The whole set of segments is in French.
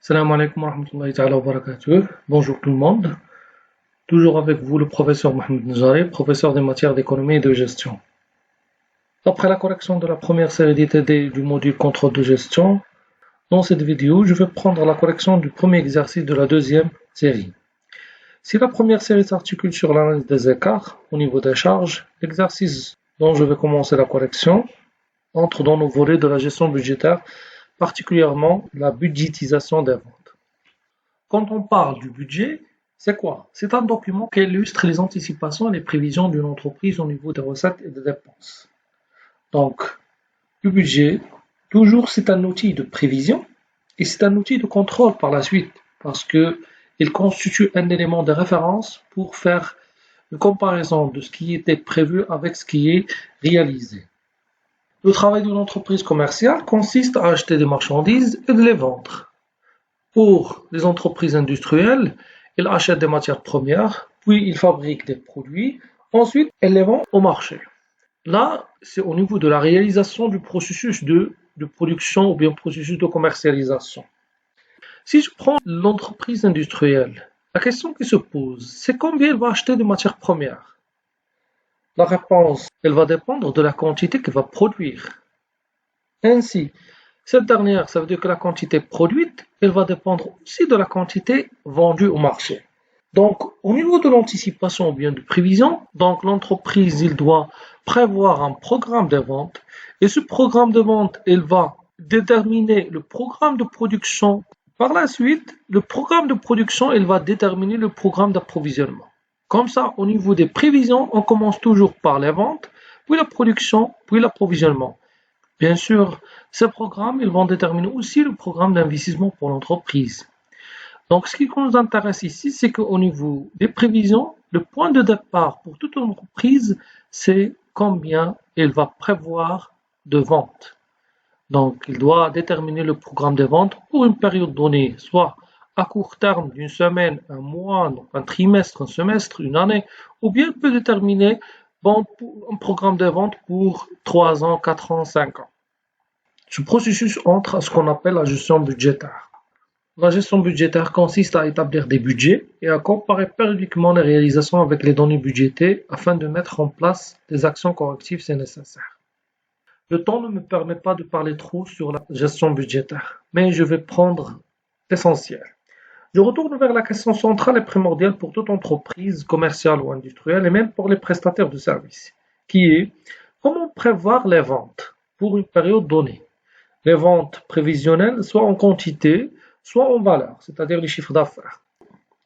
Salam alaikum wa rahmatullahi ta'ala wa barakatuh. Bonjour tout le monde. Toujours avec vous le professeur Mohamed Njari, professeur des matières d'économie et de gestion. Après la correction de la première série d'ITD du module contrôle de gestion, dans cette vidéo, je vais prendre la correction du premier exercice de la deuxième série. Si la première série s'articule sur l'analyse des écarts au niveau des charges, l'exercice dont je vais commencer la correction entre dans nos volets de la gestion budgétaire, particulièrement la budgétisation des ventes. Quand on parle du budget, c'est quoi? C'est un document qui illustre les anticipations et les prévisions d'une entreprise au niveau des recettes et des dépenses. Donc, le budget, toujours c'est un outil de prévision et c'est un outil de contrôle par la suite parce que il constitue un élément de référence pour faire une comparaison de ce qui était prévu avec ce qui est réalisé. Le travail d'une entreprise commerciale consiste à acheter des marchandises et de les vendre. Pour les entreprises industrielles, ils achètent des matières premières, puis ils fabriquent des produits, ensuite elles les vendent au marché. Là, c'est au niveau de la réalisation du processus de production ou bien processus de commercialisation. Si je prends l'entreprise industrielle, la question qui se pose, c'est combien elle va acheter de matières premières? La réponse, elle va dépendre de la quantité qu'elle va produire. Ainsi, cette dernière, ça veut dire que la quantité produite, elle va dépendre aussi de la quantité vendue au marché. Donc, au niveau de l'anticipation ou bien de prévision, donc l'entreprise, il doit prévoir un programme de vente et ce programme de vente, il va déterminer le programme de production. Par la suite, le programme de production, il va déterminer le programme d'approvisionnement. Comme ça, au niveau des prévisions, on commence toujours par les ventes, puis la production, puis l'approvisionnement. Bien sûr, ces programmes, ils vont déterminer aussi le programme d'investissement pour l'entreprise. Donc, ce qui nous intéresse ici, c'est qu'au niveau des prévisions, le point de départ pour toute entreprise, c'est combien elle va prévoir de ventes. Donc, il doit déterminer le programme de vente pour une période donnée, soit à court terme d'une semaine, un mois, un trimestre, un semestre, une année, ou bien il peut déterminer un programme de vente pour 3 ans, 4 ans, 5 ans. Ce processus entre à ce qu'on appelle la gestion budgétaire. La gestion budgétaire consiste à établir des budgets et à comparer périodiquement les réalisations avec les données budgétées afin de mettre en place des actions correctives si nécessaire. Le temps ne me permet pas de parler trop sur la gestion budgétaire, mais je vais prendre l'essentiel. Je retourne vers la question centrale et primordiale pour toute entreprise commerciale ou industrielle et même pour les prestataires de services, qui est comment prévoir les ventes pour une période donnée. Les ventes prévisionnelles, soit en quantité, soit en valeur, c'est-à-dire les chiffres d'affaires.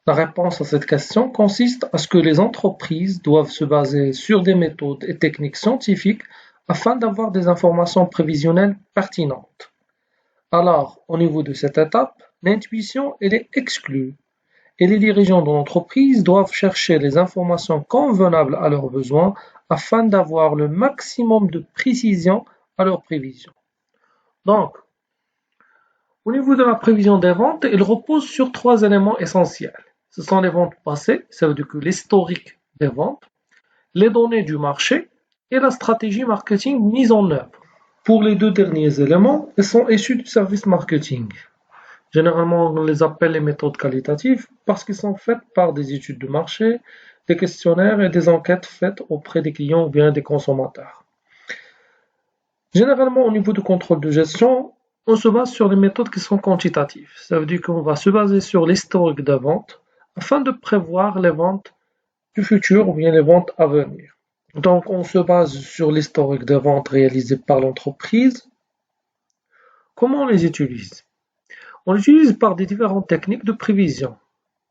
La réponse à cette question consiste à ce que les entreprises doivent se baser sur des méthodes et techniques scientifiques afin d'avoir des informations prévisionnelles pertinentes. Alors, au niveau de cette étape, l'intuition elle est exclue et les dirigeants de l'entreprise doivent chercher les informations convenables à leurs besoins afin d'avoir le maximum de précision à leurs prévisions. Donc, au niveau de la prévision des ventes, il repose sur 3 éléments essentiels. Ce sont les ventes passées, ça veut dire que l'historique des ventes, les données du marché et la stratégie marketing mise en œuvre. Pour les 2 derniers éléments, ils sont issus du service marketing. Généralement, on les appelle les méthodes qualitatives parce qu'ils sont faites par des études de marché, des questionnaires et des enquêtes faites auprès des clients ou bien des consommateurs. Généralement, au niveau du contrôle de gestion, on se base sur les méthodes qui sont quantitatives. Ça veut dire qu'on va se baser sur l'historique des ventes afin de prévoir les ventes du futur ou bien les ventes à venir. Donc, on se base sur l'historique des ventes réalisées par l'entreprise. Comment on les utilise? On l'utilise par des différentes techniques de prévision,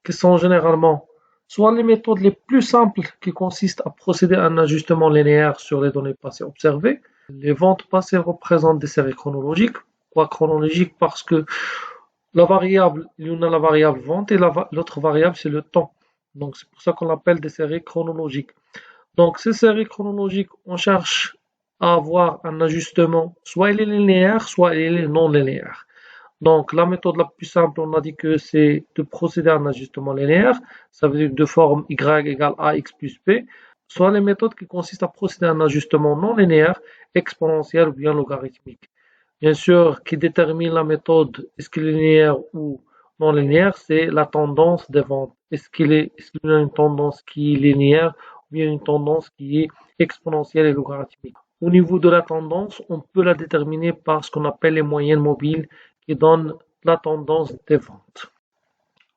qui sont généralement soit les méthodes les plus simples qui consistent à procéder à un ajustement linéaire sur les données passées observées. Les ventes passées représentent des séries chronologiques. Pourquoi chronologiques? Parce que la variable, il y en a la variable vente et l'autre variable c'est le temps. Donc c'est pour ça qu'on l'appelle des séries chronologiques. Donc ces séries chronologiques, on cherche à avoir un ajustement, soit il est linéaire, soit il est non linéaire. Donc la méthode la plus simple, on a dit que c'est de procéder à un ajustement linéaire, ça veut dire de forme y égale ax plus b, soit les méthodes qui consistent à procéder à un ajustement non linéaire, exponentiel ou bien logarithmique. Bien sûr, qui détermine la méthode, est-ce qu'elle est linéaire ou justement linéaire, c'est la tendance des ventes. Est-ce qu'il y a une tendance qui est linéaire ou bien une tendance qui est exponentielle et logarithmique? Au niveau de la tendance, on peut la déterminer par ce qu'on appelle les moyennes mobiles qui donnent la tendance des ventes.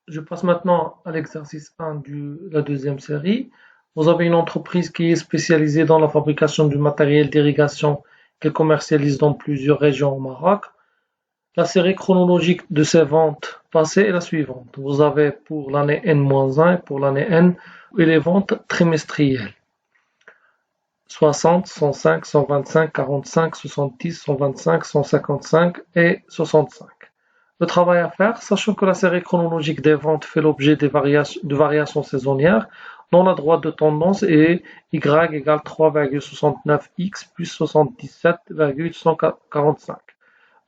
Je passe maintenant à l'exercice 1 de la deuxième série. Vous avez une entreprise qui est spécialisée dans la fabrication du matériel d'irrigation qu'elle commercialise dans plusieurs régions au Maroc. La série chronologique de ces ventes passées est la suivante. Vous avez pour l'année N-1 et pour l'année N et les ventes trimestrielles. 60, 105, 125, 45, 70, 125, 155 et 65. Le travail à faire, sachant que la série chronologique des ventes fait l'objet de variations saisonnières, dont la droite de tendance est Y égale 3,69X plus 77,145.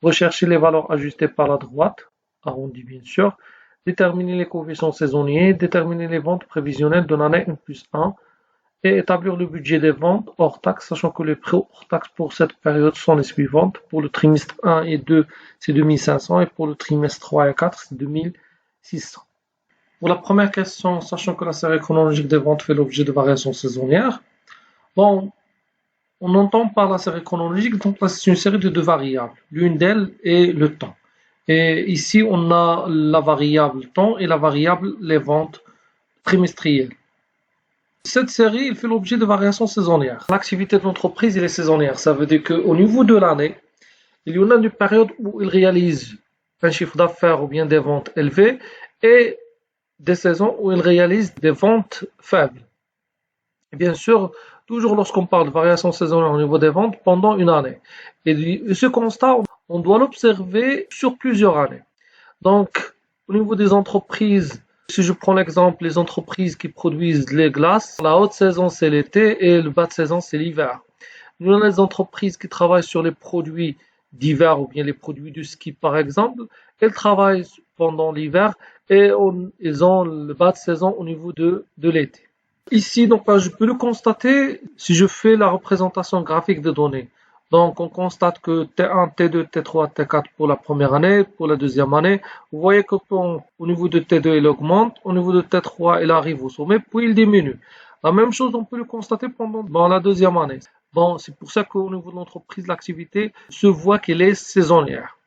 Recherchez les valeurs ajustées par la droite, arrondies bien sûr, déterminer les coefficients saisonniers, déterminer les ventes prévisionnelles de l'année N+1 et établir le budget des ventes hors taxes, sachant que les prix hors taxes pour cette période sont les suivantes. Pour le trimestre 1 et 2, c'est 2500 et pour le trimestre 3 et 4, c'est 2600. Pour la première question, sachant que la série chronologique des ventes fait l'objet de variations saisonnières, bon, on entend par la série chronologique, donc c'est une série de deux variables. L'une d'elles est le temps. Et ici, on a la variable temps et la variable les ventes trimestrielles. Cette série il fait l'objet de variations saisonnières. L'activité de l'entreprise est saisonnière. Ça veut dire qu'au niveau de l'année, il y en a une période où il réalise un chiffre d'affaires ou bien des ventes élevées et des saisons où il réalise des ventes faibles. Et bien sûr, toujours lorsqu'on parle de variations saisonnières au niveau des ventes pendant une année. Et ce constat, on doit l'observer sur plusieurs années. Donc, au niveau des entreprises, si je prends l'exemple, les entreprises qui produisent les glaces, la haute saison c'est l'été et le bas de saison c'est l'hiver. Nous avons les entreprises qui travaillent sur les produits d'hiver ou bien les produits du ski par exemple, elles travaillent pendant l'hiver et ils ont le bas de saison au niveau de l'été. Ici, donc, je peux le constater si je fais la représentation graphique des données. Donc, on constate que T1, T2, T3, T4 pour la première année, pour la deuxième année. Vous voyez que au niveau de T2, il augmente, au niveau de T3, il arrive au sommet, puis il diminue. La même chose, on peut le constater dans la deuxième année. Bon, c'est pour ça qu'au niveau de l'entreprise, l'activité se voit qu'elle est saisonnière.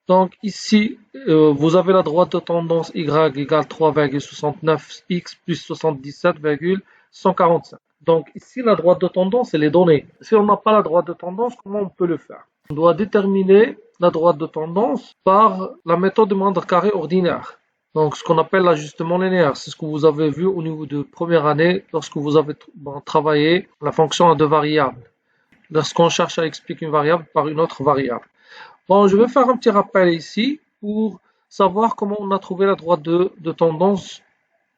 Donc ici, vous avez la droite de tendance Y égale 3,69X plus 77,145. Donc ici, la droite de tendance, elle est donnée. Si on n'a pas la droite de tendance, comment on peut le faire? On doit déterminer la droite de tendance par la méthode de moindre carré ordinaire. Donc ce qu'on appelle l'ajustement linéaire. C'est ce que vous avez vu au niveau de première année lorsque vous avez travaillé la fonction à deux variables. Lorsqu'on cherche à expliquer une variable par une autre variable. Bon, je vais faire un petit rappel ici pour savoir comment on a trouvé la droite de tendance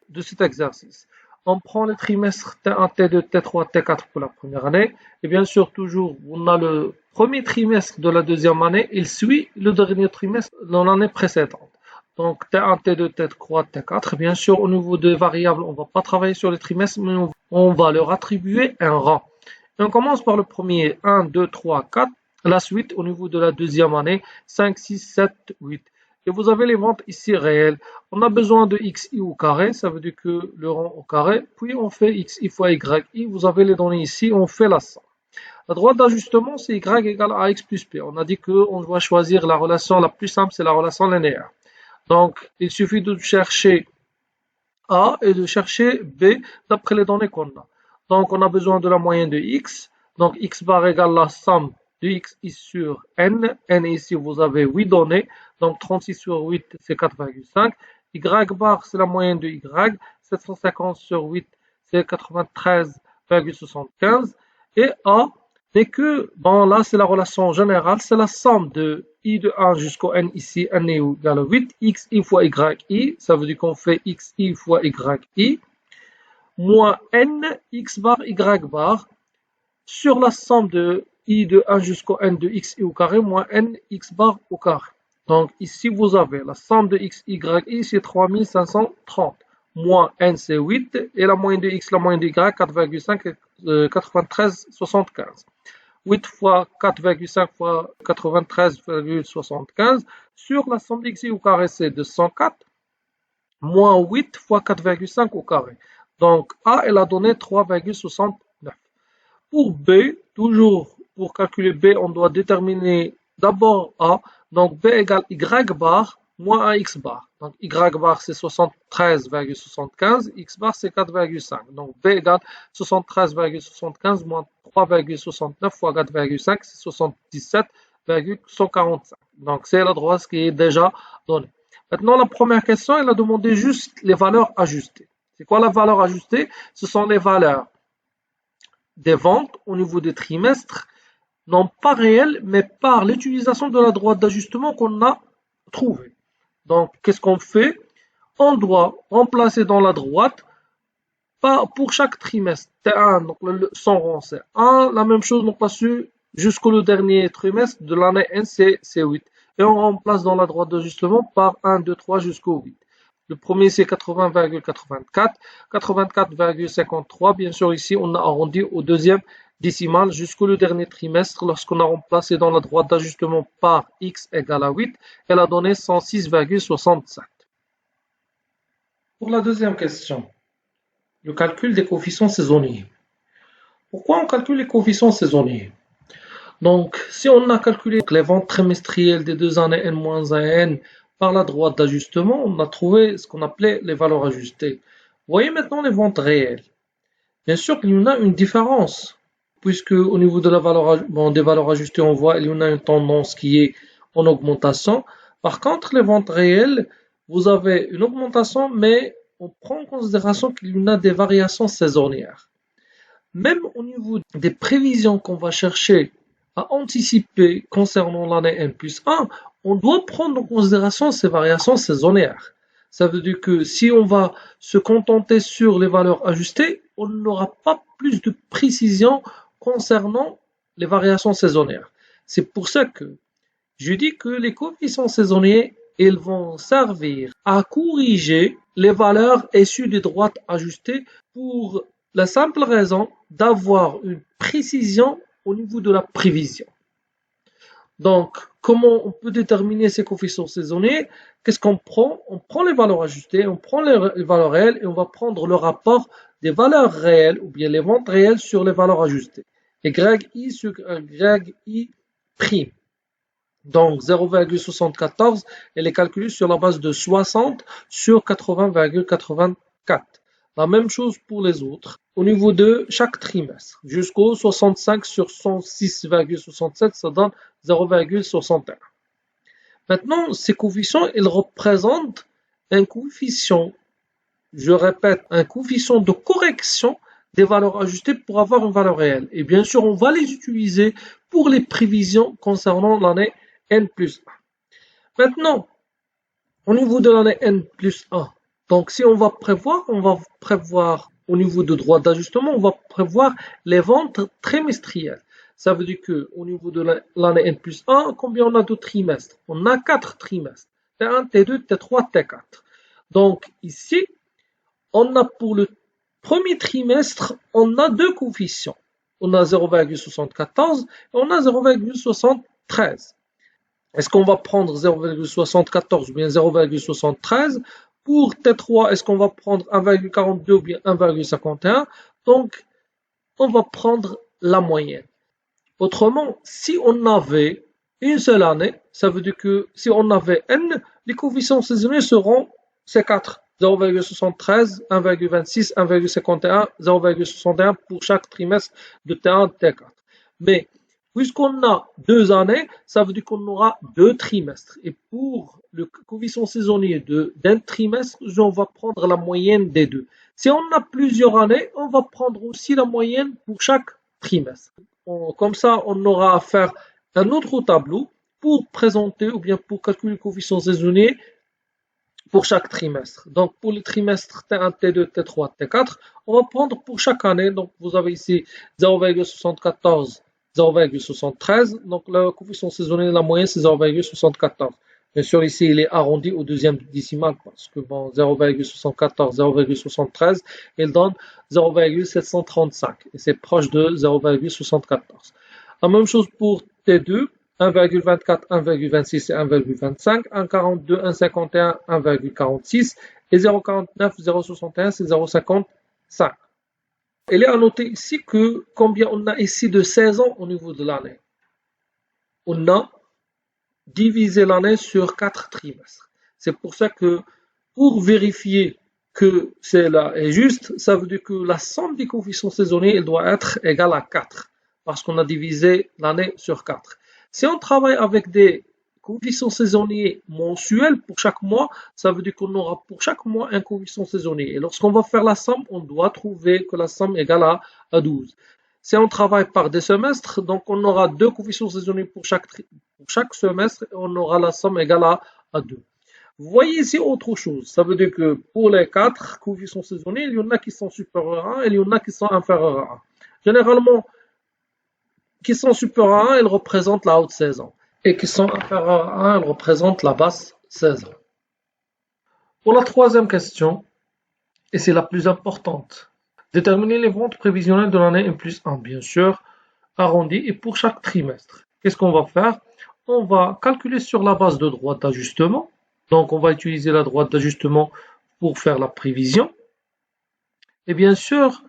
de cet exercice. On prend les trimestres T1, T2, T3, T4 pour la première année. Et bien sûr, toujours, on a le premier trimestre de la deuxième année. Il suit le dernier trimestre de l'année précédente. Donc, T1, T2, T3, T4. Bien sûr, au niveau des variables, on ne va pas travailler sur les trimestres, mais on va leur attribuer un rang. Et on commence par le premier, 1, 2, 3, 4. La suite, au niveau de la deuxième année, 5, 6, 7, 8. Et vous avez les ventes ici réelles. On a besoin de xi au carré, ça veut dire que le rang au carré. Puis on fait xi fois yi. Vous avez les données ici, on fait la somme. La droite d'ajustement, c'est y égale à x plus p. On a dit qu'on doit choisir la relation la plus simple, c'est la relation linéaire. Donc, il suffit de chercher a et de chercher b d'après les données qu'on a. Donc, on a besoin de la moyenne de x. Donc, x bar égale la somme de x sur n. N ici, vous avez 8 données. Donc, 36 sur 8, c'est 4,5. Y bar, c'est la moyenne de y. 750 sur 8, c'est 93,75. Et A n'est que, bon là, c'est la relation générale. C'est la somme de i de 1 jusqu'au n ici. N est égal à 8. Xi fois yi. Ça veut dire qu'on fait xi fois yi. Moins n, x bar, y bar. Sur la somme de i de 1 jusqu'au n de xi au carré moins n x bar au carré. Donc ici vous avez la somme de x, y, c'est 3530. Moins n c'est 8 et la moyenne de x, la moyenne de y, 4,5, 93,75. 8 fois 4,5 fois 93,75, sur la somme d'xi au carré, c'est 204 moins 8 fois 4,5 au carré. Donc, A, elle a donné 3,69. Pour B, toujours pour calculer B, on doit déterminer d'abord A. Donc, B égale Y bar moins AX bar. Donc, Y bar, c'est 73,75. X bar, c'est 4,5. Donc, B égale 73,75 moins 3,69 fois 4,5, c'est 77,145. Donc, c'est la droite qui est déjà donnée. Maintenant, la première question, elle a demandé juste les valeurs ajustées. C'est quoi la valeur ajustée? Ce sont les valeurs des ventes au niveau des trimestres, non pas réelles, mais par l'utilisation de la droite d'ajustement qu'on a trouvée. Donc, qu'est-ce qu'on fait? On doit remplacer dans la droite pour chaque trimestre. T1, donc son rang c'est 1, la même chose, on passe jusqu'au dernier trimestre de l'année N, c'est 8. Et on remplace dans la droite d'ajustement par 1, 2, 3 jusqu'au 8. Le premier, c'est 80,84, 84,53. Bien sûr, ici, on a arrondi au deuxième décimal jusqu'au dernier trimestre. Lorsqu'on a remplacé dans la droite d'ajustement par x égale à 8, elle a donné 106,67. Pour la deuxième question, le calcul des coefficients saisonniers. Pourquoi on calcule les coefficients saisonniers? Donc, si on a calculé les ventes trimestrielles des 2 années N-1 par la droite d'ajustement, on a trouvé ce qu'on appelait les valeurs ajustées. Voyez maintenant les ventes réelles. Bien sûr qu'il y en a une différence, puisque au niveau de la valeur, des valeurs ajustées, on voit qu'il y en a une tendance qui est en augmentation. Par contre, les ventes réelles, vous avez une augmentation, mais on prend en considération qu'il y en a des variations saisonnières. Même au niveau des prévisions qu'on va chercher à anticiper concernant l'année N+1, on doit prendre en considération ces variations saisonnières. Ça veut dire que si on va se contenter sur les valeurs ajustées, on n'aura pas plus de précision concernant les variations saisonnières. C'est pour ça que je dis que les coefficients saisonniers, ils vont servir à corriger les valeurs issues des droites ajustées pour la simple raison d'avoir une précision au niveau de la prévision. Donc, comment on peut déterminer ces coefficients saisonniers? Qu'est-ce qu'on prend? On prend les valeurs ajustées, on prend les valeurs réelles et on va prendre le rapport des valeurs réelles ou bien les ventes réelles sur les valeurs ajustées. YI sur YI prime. Donc 0,74, elle est calculée sur la base de 60 sur 80,84. La même chose pour les autres. Au niveau de chaque trimestre, jusqu'au 65 sur 106,67, ça donne 0,61. Maintenant, ces coefficients, ils représentent un coefficient, je répète, un coefficient de correction des valeurs ajustées pour avoir une valeur réelle. Et bien sûr, on va les utiliser pour les prévisions concernant l'année N+1. Maintenant, au niveau de l'année N+1, donc si on va prévoir au niveau de droite d'ajustement, on va prévoir les ventes trimestrielles. Ça veut dire que au niveau de l'année N+1, combien on a de trimestres? On a 4 trimestres. T1, T2, T3, T4. Donc ici, on a pour le premier trimestre, on a deux coefficients. On a 0,74 et on a 0,73. Est-ce qu'on va prendre 0,74 ou bien 0,73? Pour T3, est-ce qu'on va prendre 1,42 ou bien 1,51? Donc, on va prendre la moyenne. Autrement, si on avait une seule année, ça veut dire que si on avait N, les coefficients saisonniers seront ces 4. 0,73, 1,26, 1,51, 0,61 pour chaque trimestre de T1, T4. Mais puisqu'on a 2 années, ça veut dire qu'on aura 2 trimestres. Et pour le coefficient saisonnier d'un trimestre, on va prendre la moyenne des deux. Si on a plusieurs années, on va prendre aussi la moyenne pour chaque trimestre. Comme ça, on aura à faire un autre tableau pour présenter ou bien pour calculer le coefficient saisonnier pour chaque trimestre. Donc, pour le trimestre T1, T2, T3, T4, on va prendre pour chaque année. Donc, vous avez ici 0,74, 0,73. Donc, le coefficient saisonnier, la moyenne, c'est 0,74. Bien sûr, ici, il est arrondi au deuxième décimal parce que bon, 0,74, 0,73, il donne 0,735 et c'est proche de 0,74. La même chose pour T2, 1,24, 1,26 et 1,25, 1,42, 1,51, 1,46 et 0,49, 0,61, c'est 0,55. Il est à noter ici que combien on a ici de saisons au niveau de l'année. On a divisé l'année sur 4 trimestres. C'est pour ça que pour vérifier que cela est juste, ça veut dire que la somme des coefficients saisonniers elle doit être égale à 4 parce qu'on a divisé l'année sur 4. Si on travaille avec des coefficients saisonniers mensuels pour chaque mois, ça veut dire qu'on aura pour chaque mois un coefficient saisonnier. Et lorsqu'on va faire la somme, on doit trouver que la somme est égale à 12. Si on travaille par des semestres, donc on aura 2 coefficients saisonniers pour chaque semestre et on aura la somme égale à 2. Vous voyez ici autre chose. Ça veut dire que pour les 4 coefficients saisonniers, il y en a qui sont supérieurs à 1 et il y en a qui sont inférieurs à 1. Généralement, qui sont supérieurs à 1, ils représentent la haute saison. Et qui sont inférieurs à 1, ils représentent la basse saison. Pour la troisième question, et c'est la plus importante, déterminer les ventes prévisionnelles de l'année N+1, bien sûr, arrondies et pour chaque trimestre. Qu'est-ce qu'on va faire? On va calculer sur la base de droite d'ajustement. Donc, on va utiliser la droite d'ajustement pour faire la prévision. Et bien sûr,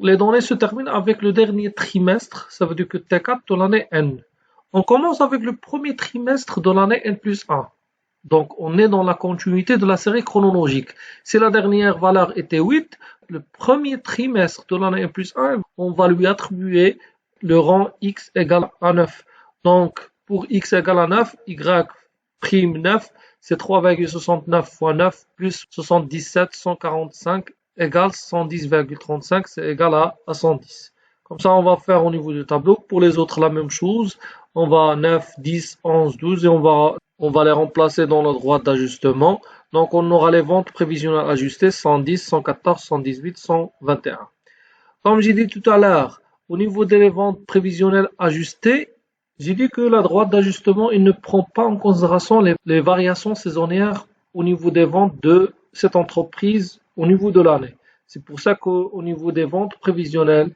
les données se terminent avec le dernier trimestre, ça veut dire que T4 de l'année N. On commence avec le premier trimestre de l'année N+1. Donc, on est dans la continuité de la série chronologique. Si la dernière valeur était 8, le premier trimestre de l'année N+1, on va lui attribuer le rang X égale à 9. Donc, pour X égale à 9, Y prime 9, c'est 3,69 fois 9 plus 77, 145 égale 110,35, c'est égal à 110. Comme ça, on va faire au niveau du tableau. Pour les autres, la même chose. On va 9, 10, 11, 12 et on va les remplacer dans la droite d'ajustement. Donc, on aura les ventes prévisionnelles ajustées 110, 114, 118, 121. Comme j'ai dit tout à l'heure, au niveau des ventes prévisionnelles ajustées, j'ai dit que la droite d'ajustement il ne prend pas en considération les variations saisonnières au niveau des ventes de cette entreprise au niveau de l'année. C'est pour ça qu'au niveau des ventes prévisionnelles,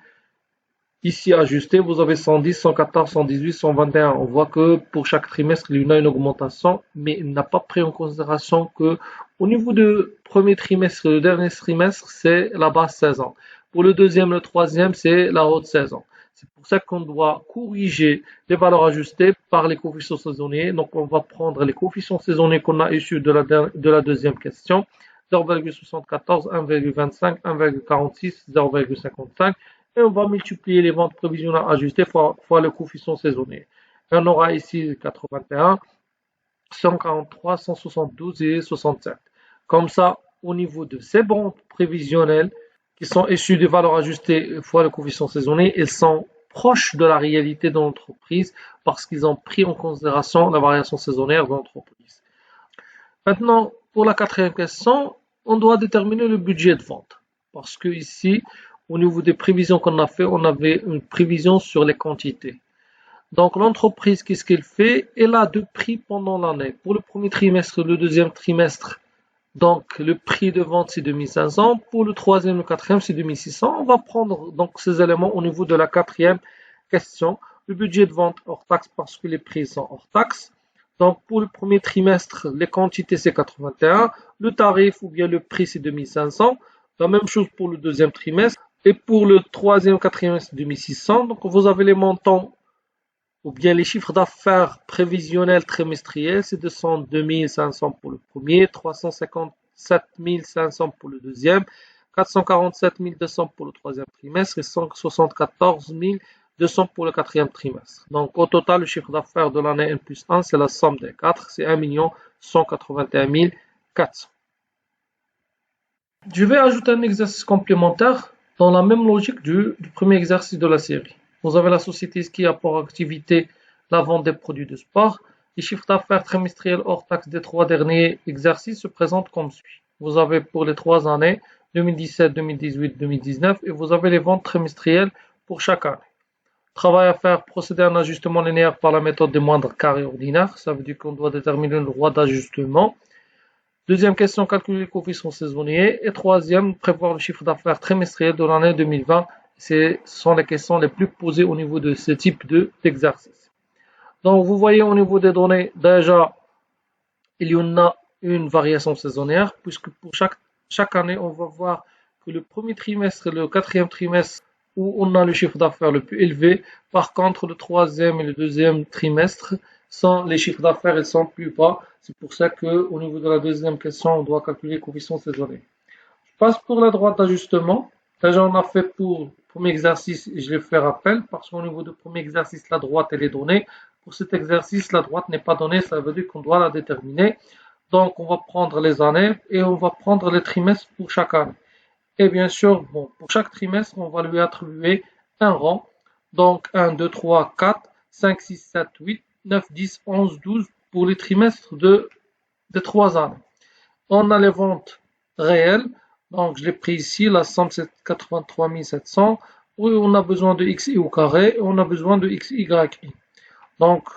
ici ajustées, vous avez 110, 114, 118, 121. On voit que pour chaque trimestre, il y a une augmentation, mais il n'a pas pris en considération que au niveau du premier trimestre et le dernier trimestre, c'est la basse saison. Pour le deuxième, le troisième, c'est la haute saison. C'est pour ça qu'on doit corriger les valeurs ajustées par les coefficients saisonniers. Donc, on va prendre les coefficients saisonniers qu'on a issus de la deuxième question. 0,74, 1,25, 1,46, 0,55 et on va multiplier les ventes prévisionnelles ajustées fois le coefficient saisonnier. Et on aura ici 81, 143, 172 et 67. Comme ça, au niveau de ces ventes prévisionnelles qui sont issues des valeurs ajustées fois le coefficient saisonnier, elles sont proches de la réalité de l'entreprise parce qu'ils ont pris en considération la variation saisonnière de l'entreprise. Maintenant, pour la quatrième question, on doit déterminer le budget de vente. Parce que ici, au niveau des prévisions qu'on a fait, on avait une prévision sur les quantités. Donc, l'entreprise, qu'est-ce qu'elle fait? Elle a deux prix pendant l'année. Pour le premier trimestre et le deuxième trimestre, donc le prix de vente, c'est 2500. Pour le troisième et le quatrième, c'est 2600. On va prendre donc ces éléments au niveau de la quatrième question. Le budget de vente hors taxe parce que les prix sont hors taxe. Donc, pour le premier trimestre, les quantités, c'est 81. Le tarif ou bien le prix, c'est 2500. La même chose pour le deuxième trimestre. Et pour le troisième et quatrième, c'est 2600. Donc, vous avez les montants ou bien les chiffres d'affaires prévisionnels trimestriels, c'est 202 500 pour le premier, 357 500 pour le deuxième, 447 200 pour le troisième trimestre et 174 200 pour le quatrième trimestre. Donc, au total, le chiffre d'affaires de l'année N+1, c'est la somme des 4, c'est 1 181 400. Je vais ajouter un exercice complémentaire dans la même logique du premier exercice de la série. Vous avez la société qui a pour activité la vente des produits de sport. Les chiffres d'affaires trimestriels hors taxe des 3 derniers exercices se présentent comme suit. Vous avez pour les 3 années 2017, 2018, 2019 et vous avez les ventes trimestrielles pour chaque année. Travail à faire, procéder à un ajustement linéaire par la méthode des moindres carrés ordinaires. Ça veut dire qu'on doit déterminer le droit d'ajustement. Deuxième question, calculer les coefficients saisonniers. Et troisième, prévoir le chiffre d'affaires trimestriel de l'année 2020. Ce sont les questions les plus posées au niveau de ce type d'exercice. Donc, vous voyez au niveau des données, déjà, il y en a une variation saisonnière, puisque pour chaque année, on va voir que le premier trimestre et le quatrième trimestre, où on a le chiffre d'affaires le plus élevé, par contre, le troisième et le deuxième trimestre, les chiffres d'affaires ils sont plus bas. C'est pour ça qu'au niveau de la deuxième question, on doit calculer les coefficients saisonniers. Je passe pour la droite d'ajustement. Déjà, on a fait pour le premier exercice, et je l'ai fait rappel, parce qu'au niveau du premier exercice, la droite, elle est donnée. Pour cet exercice, la droite n'est pas donnée, ça veut dire qu'on doit la déterminer. Donc, on va prendre les années et on va prendre les trimestres pour chaque année. Et bien sûr, bon, pour chaque trimestre, on va lui attribuer un rang. Donc, 1, 2, 3, 4, 5, 6, 7, 8, 9, 10, 11, 12 pour les trimestres de 3 années. On a les ventes réelles. Donc, je l'ai pris ici, la somme c'est 83 700. Où on a besoin de xi au carré et on a besoin de xyi. Donc,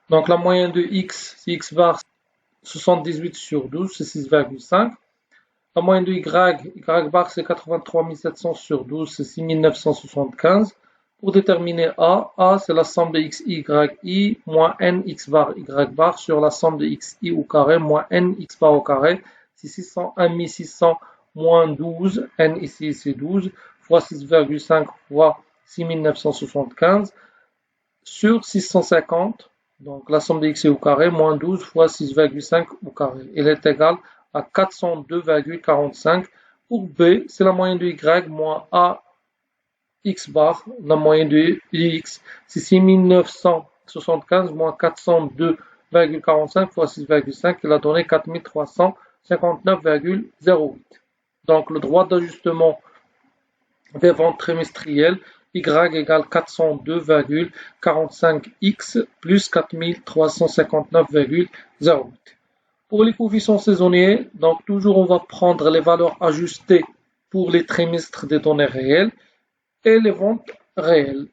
la moyenne de x, c'est x bar 78 sur 12, c'est 6,5. La moyenne de y bar c'est 83 700 sur 12, c'est 6975. Pour déterminer A c'est la somme de xi moins n x bar y bar sur la somme de xi au carré moins n x bar au carré. C'est 1600 moins 12, n ici c'est 12, fois 6,5 fois 6975 sur 650. Donc la somme de xi au carré moins 12 fois 6,5 au carré. Elle est égale à 402,45. Pour B, c'est la moyenne de y moins a x bar, la moyenne de x, c'est 6975 moins 402,45 fois 6,5, qui a donné 4359,08. Donc le droit d'ajustement des ventes trimestrielles, y égale 402,45x plus 4359,08. Pour les coefficients saisonniers, donc toujours on va prendre les valeurs ajustées pour les trimestres des données réelles et les ventes réelles.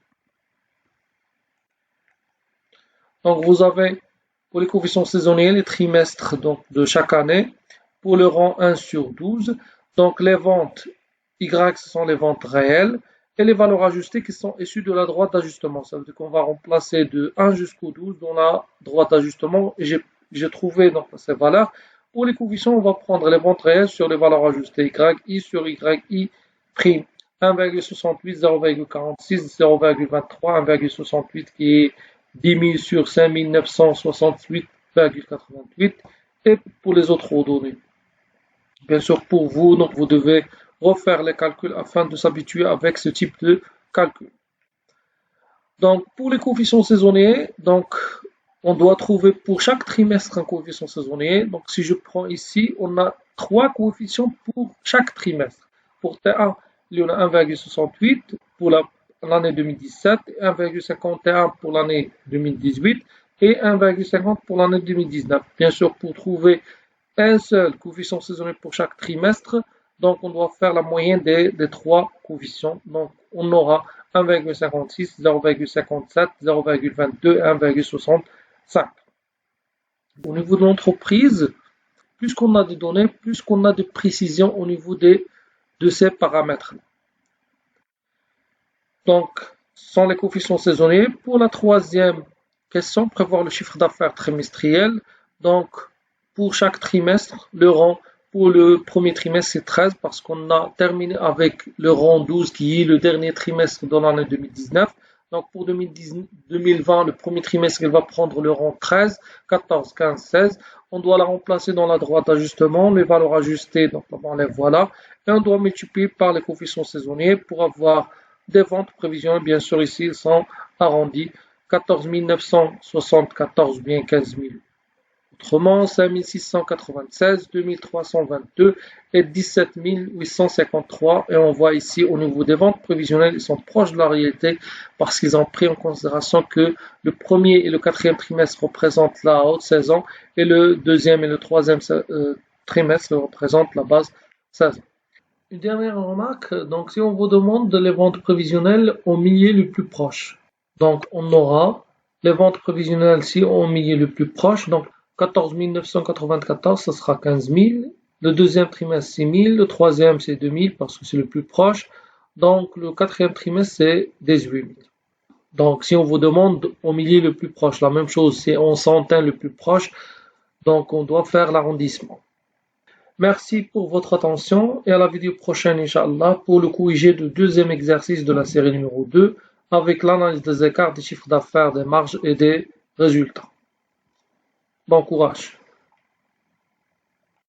Donc vous avez pour les coefficients saisonniers les trimestres donc, de chaque année pour le rang 1 sur 12. Donc les ventes Y ce sont les ventes réelles et les valeurs ajustées qui sont issues de la droite d'ajustement. Ça veut dire qu'on va remplacer de 1 jusqu'au 12 dans la droite d'ajustement et j'ai trouvé donc ces valeurs. Pour les coefficients, on va prendre les ventes réelles sur les valeurs ajustées YI sur YI prime. 1,68, 0,46, 0,23, 1,68 qui est 10 000 sur 5 968,88 et pour les autres données. Bien sûr, pour vous, donc vous devez refaire les calculs afin de s'habituer avec ce type de calcul. Donc, pour les coefficients saisonniers, donc, on doit trouver pour chaque trimestre un coefficient saisonnier. Donc, si je prends ici, on a 3 coefficients pour chaque trimestre. Pour T1, il y en a 1,68 pour l'année 2017, 1,51 pour l'année 2018 et 1,50 pour l'année 2019. Bien sûr, pour trouver un seul coefficient saisonnier pour chaque trimestre, donc on doit faire la moyenne des 3 coefficients. Donc, on aura 1,56, 0,57, 0,22 et 1,65. Au niveau de l'entreprise, plus qu'on a de données, plus qu'on a de précision au niveau de ces paramètres. Donc, ce sont les coefficients saisonniers. Pour la troisième question, prévoir le chiffre d'affaires trimestriel. Donc, pour chaque trimestre, le rang pour le premier trimestre, c'est 13 parce qu'on a terminé avec le rang 12 qui est le dernier trimestre de l'année 2019. Donc, pour 2020, le premier trimestre, il va prendre le rang 13, 14, 15, 16. On doit la remplacer dans la droite d'ajustement, les valeurs ajustées, donc on les voilà. Et on doit multiplier par les coefficients saisonniers pour avoir des ventes prévisionnelles. Bien sûr, ici, ils sont arrondis. 14 974 bien 15 000. Autrement, 5 696, 2322 et 17 853. Et on voit ici au niveau des ventes prévisionnelles, ils sont proches de la réalité parce qu'ils ont pris en considération que le premier et le quatrième trimestre représentent la haute saison et le deuxième et le troisième trimestre représentent la basse saison. Une dernière remarque, donc si on vous demande les ventes prévisionnelles au millier le plus proche, donc on aura les ventes prévisionnelles ici au millier le plus proche, donc 14 994, ce sera 15 000. Le deuxième trimestre, c'est 1000. Le troisième, c'est 2000 parce que c'est le plus proche. Donc, le quatrième trimestre, c'est 18 000. Donc, si on vous demande au millier le plus proche, la même chose, c'est en centaines le plus proche, donc on doit faire l'arrondissement. Merci pour votre attention et à la vidéo prochaine, Inch'Allah, pour le QIG du deuxième exercice de la série numéro 2 avec l'analyse des écarts des chiffres d'affaires, des marges et des résultats. Bon courage.